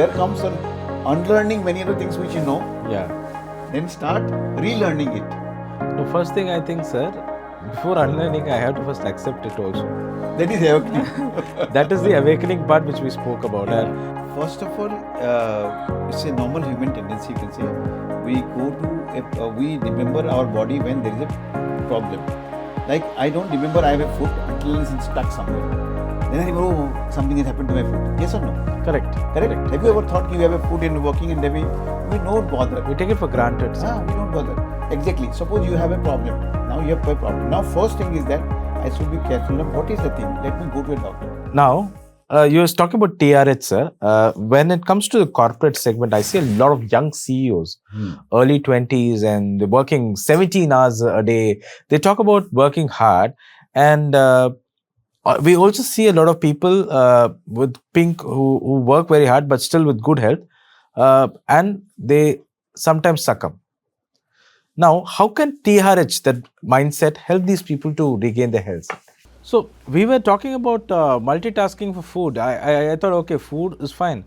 here comes unlearning many of the things which you know. Yeah. Then start relearning it. The first thing I think, sir, before unlearning, I have to first accept it also. That is awakening. That is the awakening part which we spoke about. First of all, it's a normal human tendency, you can say. We remember our body when there is a problem. Like, I don't remember I have a foot until it's stuck somewhere. Then I remember, oh, something has happened to my foot. Yes or no? Correct. Have you ever thought you have a foot in working and we don't bother. We take it for granted. We don't bother. Exactly. Suppose you have a problem. Now you have a problem. Now first thing is that I should be careful of what is the thing. Let me go to a doctor. Now, you were talking about TRH, sir. When it comes to the corporate segment, I see a lot of young CEOs, early 20s, and they're working 17 hours a day. They talk about working hard. And we also see a lot of people with pink who work very hard, but still with good health. And they sometimes succumb. Now, how can TRH, that mindset, help these people to regain their health? So, we were talking about multitasking for food. I thought, okay, food is fine.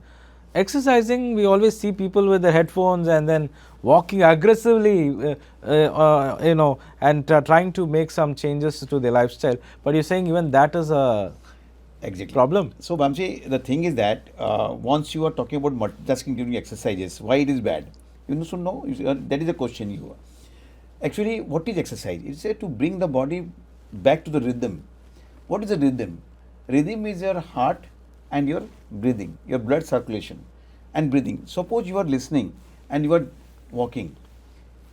Exercising, we always see people with their headphones and then walking aggressively, and trying to make some changes to their lifestyle. But you're saying even that is a problem. So, Vamsi, the thing is that once you are talking about multitasking during exercises, why it is bad? You should know. That is a question. Actually, what is exercise? It's to bring the body back to the rhythm. What is a rhythm? Rhythm is your heart and your breathing, your blood circulation and breathing. Suppose you are listening and you are walking,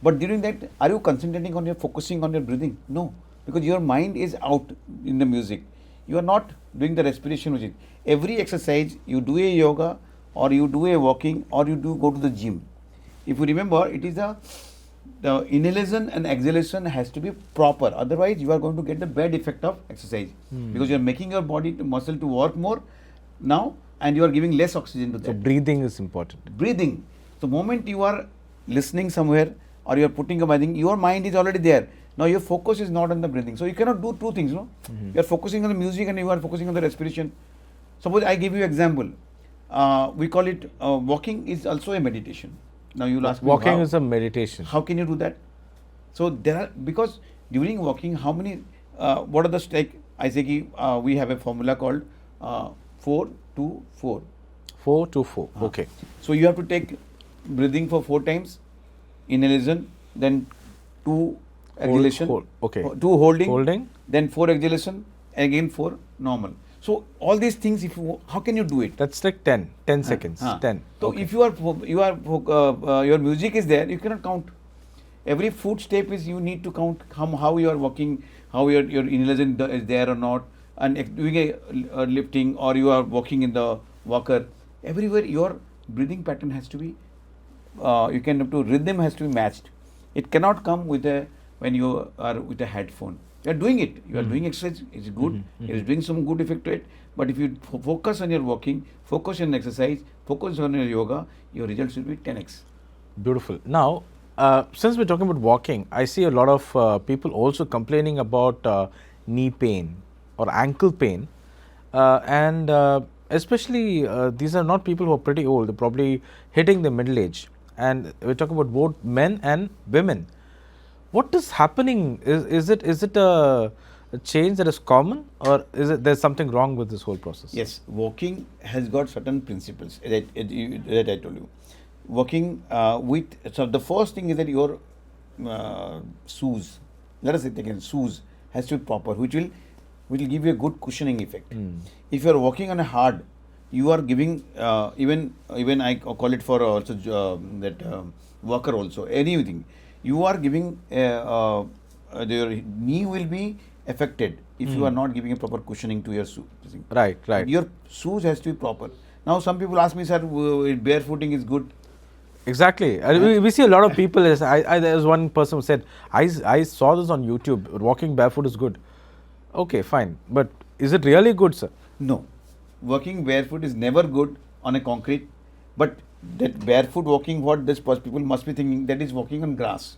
but during that, are you concentrating on focusing on your breathing? No, because your mind is out in the music. You are not doing the respiration with it. Every exercise, you do a yoga or you do a walking or you do go to the gym. If you remember, it is the inhalation and exhalation has to be proper. Otherwise, you are going to get the bad effect of exercise because you are making your body muscle to work more now and you are giving less oxygen to that. So, breathing is important. Breathing. The moment you are listening somewhere or you are putting a breathing, your mind is already there. Now, your focus is not on the breathing. So, you cannot do two things, no? You are focusing on the music and you are focusing on the respiration. Suppose I give you an example. We call it walking is also a meditation. Now you will ask me, walking is a meditation. How can you do that? So there are, because during walking, how many, what are the I say we have a formula called 4-2-4. 4-4. Okay. So you have to take breathing for 4 times, inhalation, then 2 exhalation, okay. 2 holding, then 4 exhalation, again 4 normal. So all these things, how can you do it? That's like 10 seconds. 10. So okay. If your music is there, you cannot count. Every footstep is you need to count how you are walking, how your inhalation is there or not, and doing a lifting or you are walking in the walker. Everywhere your breathing pattern has to be, rhythm has to be matched. It cannot come when you are with a headphone. You are doing it. You are doing exercise. It's good. It is doing some good effect to it. But if you focus on your walking, focus on exercise, focus on your yoga, your results will be 10x. Beautiful. Now, since we're talking about walking, I see a lot of people also complaining about knee pain or ankle pain. And especially, these are not people who are pretty old. They're probably hitting the middle age. And we're talking about both men and women. What is happening? Is it a change that is common, or is it there's something wrong with this whole process? Yes, walking has got certain principles that I told you. Walking so the first thing is that your shoes, let us say again, shoes has to be proper, which will give you a good cushioning effect. If you are walking on a hard, you are giving even I call it for also walker also, anything. You are giving your knee will be affected if you are not giving a proper cushioning to your shoe. Right. Your shoes has to be proper. Now some people ask me, sir, barefooting is good. Exactly. We see a lot of people. There was one person who said, I saw this on YouTube. Walking barefoot is good. Okay, fine. But is it really good, sir? No. Walking barefoot is never good on a concrete. But that barefoot walking, what this people must be thinking, that is walking on grass.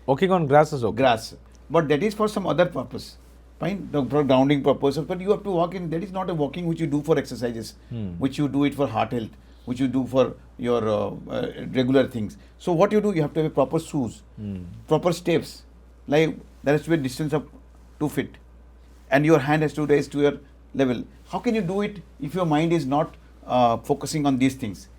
Walking on grass is okay. Grass. But that is for some other purpose. Fine, for grounding purpose. But you have to walk in, that is not a walking which you do for exercises, which you do it for heart health. which you do for your regular things. So what you do, you have to have proper shoes, proper steps, like there has to be a distance of 2 feet, and your hand has to raise to your level. How can you do it if your mind is not focusing on these things?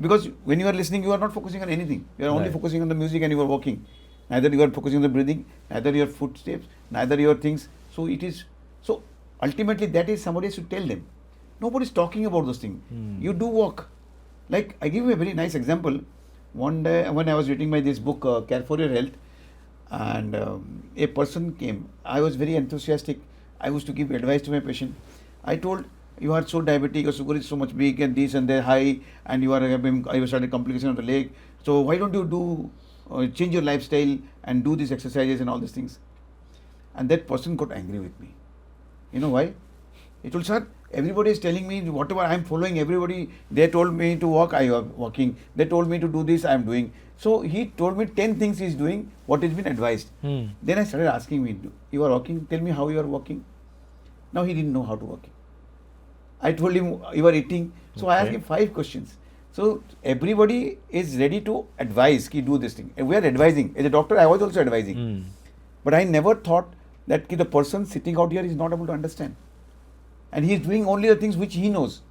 Because when you are listening, you are not focusing on anything. You are only Right. focusing on the music and you are walking. Neither you are focusing on the breathing, neither your footsteps, neither your things. So it is, so ultimately that is somebody should tell them. Nobody is talking about those things. You do walk. Like I give you a very nice example. One day when I was reading this book, Care for Your Health, and a person came. I was very enthusiastic. I used to give advice to my patient. I told, you are so diabetic, your sugar is so much big and this and that high, and you are having, I was started complication of the leg. So why don't you do change your lifestyle and do these exercises and all these things? And that person got angry with me. You know why? He told, sir, everybody is telling me whatever I am following. Everybody, they told me to walk, I am walking. They told me to do this, I am doing. So he told me 10 things he is doing, what has been advised. Then I started asking me, you are walking? Tell me how you are walking. Now he didn't know how to walk. I told him, you are eating. So I asked him 5 questions. So everybody is ready to advise, ki do this thing. And we are advising. As a doctor, I was also advising. But I never thought that the person sitting out here is not able to understand. And he is doing only the things which he knows.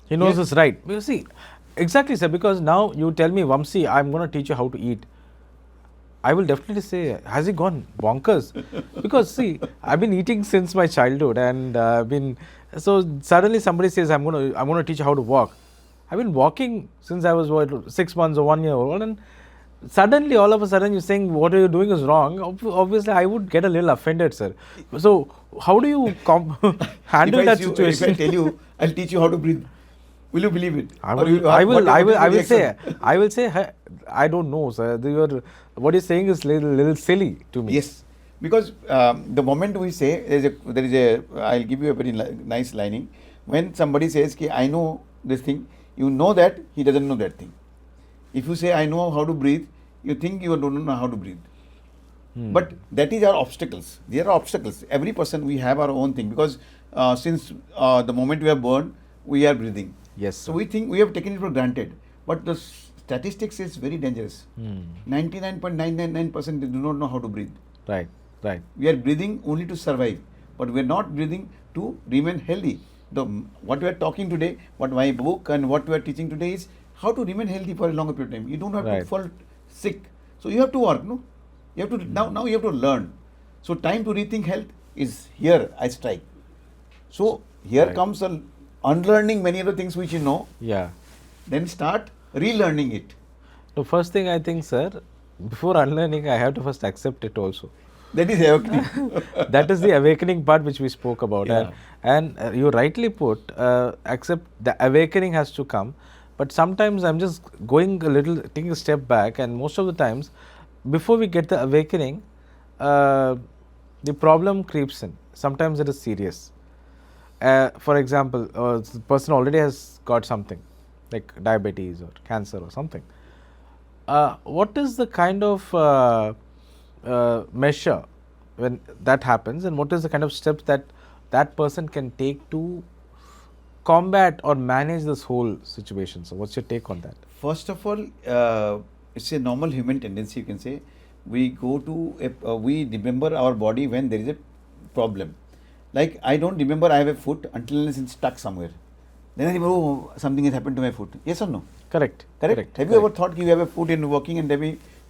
He knows Yes. it's right. You see, exactly, sir, because now you tell me, Vamsi, I'm going to teach you how to eat. I will definitely say, has he gone bonkers? Because see, I've been eating since my childhood, and so suddenly somebody says, I'm going to teach you how to walk. I've been walking since I was 6 months or 1 year old, and suddenly all of a sudden you're saying what you're doing is wrong. Obviously, I would get a little offended, sir. So how do you handle that situation? If I tell you, I'll teach you how to breathe. Will you believe it? I Or you- will what is your I will reaction? say, "Hey, I don't know, sir. What you're saying is little silly to me. Yes, because the moment we say there is a I'll give you a very nice lining. When somebody says, "Ki I know this thing," you know that he doesn't know that thing. If you say, "I know how to breathe," you think you don't know how to breathe. But that is our obstacles. There are obstacles. Every person, we have our own thing, because since the moment we are born, we are breathing. Yes, So sir. we think we have taken it for granted. But the statistics is very dangerous. 99.999% they do not know how to breathe. Right, right. We are breathing only to survive, but we are not breathing to remain healthy. What we are talking today, what my book and what we are teaching today is how to remain healthy for a longer period of time. You don't have to Right. fall sick. So you have to work, no? You have to now you have to learn. So time to rethink health is here, I strike. So here Right. comes unlearning many of the things which you know, Yeah. then start relearning it. The first thing I think, sir, before unlearning, I have to first accept it also. That is awakening. That is the awakening part which we spoke about. Yeah. And you rightly put, accept the awakening has to come. But sometimes I'm just going a little, taking a step back, and most of the times, before we get the awakening, the problem creeps in. Sometimes it is serious. For example, the person already has got something like diabetes or cancer or something. What is the kind of measure when that happens, and what is the kind of steps that that person can take to combat or manage this whole situation? So, what's your take on that? First of all, it's a normal human tendency, you can say. We go to, we remember our body when there is a problem. Like, I don't remember I have a foot until it's stuck somewhere. Then I remember, oh, something has happened to my foot. Yes or no? Correct. Correct? Have you ever thought you have a foot in working and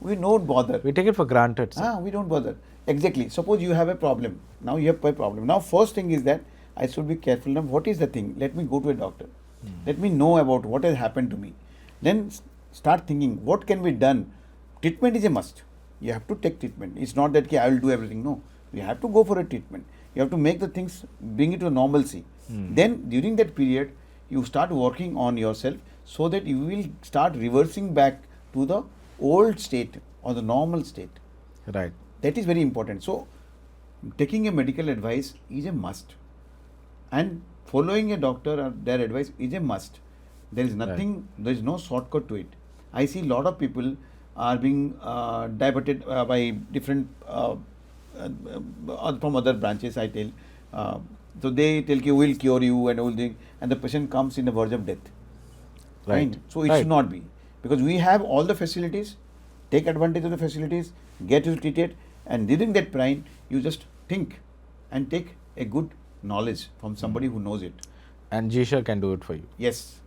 we don't bother. We take it for granted, sir. We don't bother. Exactly. Suppose you have a problem. Now you have a problem. Now first thing is that I should be careful. Now what is the thing? Let me go to a doctor. Let me know about what has happened to me. Then start thinking what can be done. Treatment is a must. You have to take treatment. It's not that I will do everything. No. You have to go for a treatment. You have to make the things, bring it to normalcy. Then during that period, you start working on yourself so that you will start reversing back to the old state or the normal state. Right. That is very important. So, taking a medical advice is a must, and following a doctor or their advice is a must. There is nothing, there is no shortcut to it. I see a lot of people are being diverted by different from other branches. I tell, so they tell you, we'll cure you and all thing, and the patient comes in the verge of death. Right. Fine. So it Right. should not be, because we have all the facilities. Take advantage of the facilities, get you treated, and during that time you just think and take a good knowledge from somebody who knows it. And GSHER can do it for you. Yes,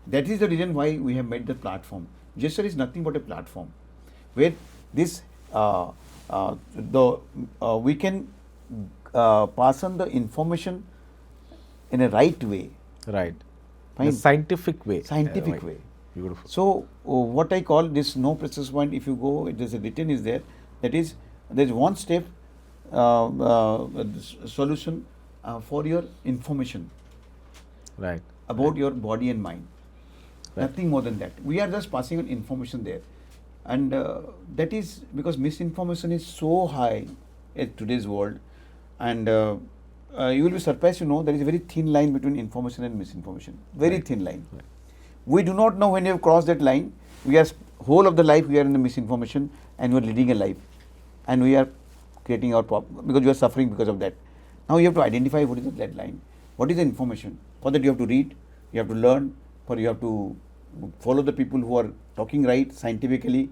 that is the reason why we have made the platform. GSHER is nothing but a platform where this we can pass on the information in a right way. Right. In Fine. a scientific way. Scientific Right. way. Beautiful. So what I call this no process point, if you go, it is written is there. That is, there is one step solution for your information Right. about your body and mind. Right. Nothing more than that. We are just passing on information there, and that is because misinformation is so high in today's world, and you will be surprised to know there is a very thin line between information and misinformation. Very Right. thin line. Right. We do not know when you have crossed that line. We are whole of the life we are in the misinformation, and we are leading a life, and we are creating our problem because you are suffering because of that. Now you have to identify what is that line, what is the information. For that you have to read, you have to learn, for you have to follow the people who are talking right scientifically,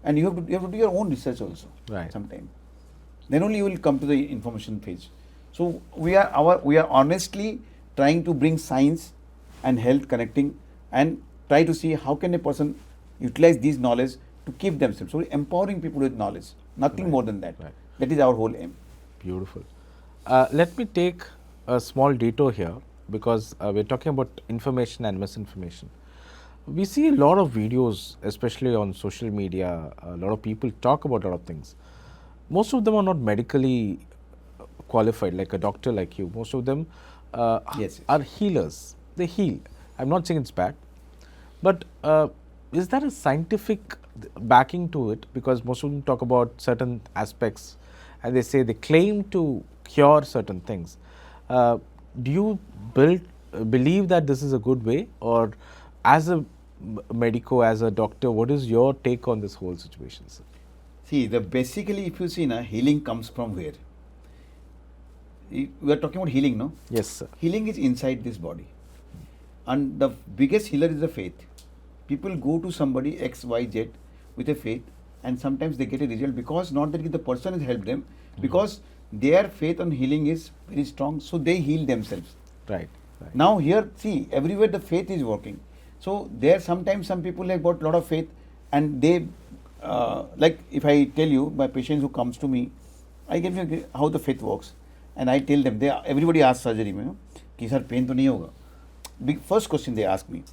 and you have to do your own research also. Right. Sometime. Then only you will come to the information phase. So we are honestly trying to bring science and health connecting, and try to see how can a person utilize these knowledge to keep themselves. So empowering people with knowledge, nothing Right. more than that. Right. That is our whole aim. Beautiful. Let me take a small detour here because we're talking about information and misinformation. We see a lot of videos, especially on social media, a lot of people talk about a lot of things. Most of them are not medically qualified, like a doctor like you. Most of them Yes. are healers. They heal. I'm not saying it's bad, but is there a scientific backing to it? Because most of them talk about certain aspects and they say they claim to cure certain things. Do you believe that this is a good way, or as a medico, as a doctor, what is your take on this whole situation, sir? See, basically, if you see, healing comes from where? We are talking about healing, no? Yes, sir. Healing is inside this body, and the biggest healer is the faith. People go to somebody X, Y, Z with a faith, and sometimes they get a result because not that the person has helped them, because their faith on healing is very strong, so they heal themselves. Right. Right. Now here, see, everywhere the faith is working. So there sometimes some people have got a lot of faith, and they like if I tell you my patients who comes to me, I give you how the faith works, and I tell them, everybody asks surgery में कि sir pain तो नहीं होगा. Big first question they ask me,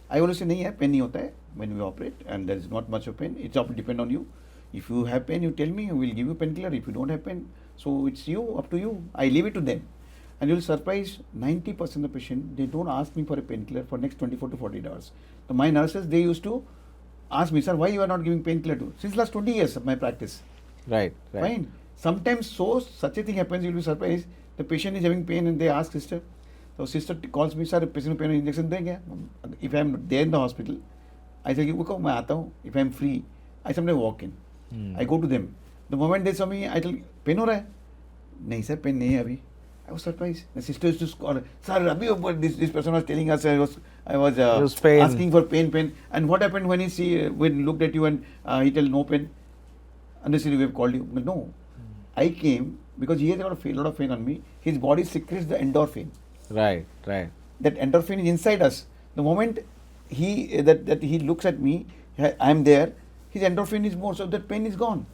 I always say नहीं है, pain नहीं होता है when we operate, and there is not much of pain. It's all depend on you. If you have pain, you tell me, we will give you painkiller. If you don't have pain, so it's you, up to you. I leave it to them. And you'll surprise 90% of the patient, they don't ask me for a painkiller for next 24 to 48 hours. So my nurses, they used to ask me, sir, why you are not giving painkiller to? Since last 20 years of my practice. Right. Right. Fine. Sometimes such a thing happens, you'll be surprised. The patient is having pain and they ask sister. So sister calls me, sir, patient pain injection देंगे? If I am there in the hospital, I say, रुको मैं आता हूँ. If I am free, I sometimes walk in. I go to them. The moment they saw me, I tell, pain हो रहा है? नहीं sir, pain नहीं है अभी. I was surprised. The sister used to call, sir, abhi this person was telling us I was asking for pain. And what happened when when looked at you and he tell no pain? And they said, we have called you. But no, I came because he has got a lot of pain on me. His body secretes the endorphin. Right. Right. That endorphin is inside us. The moment he looks at me, I am there, his endorphin is more, so that pain is gone.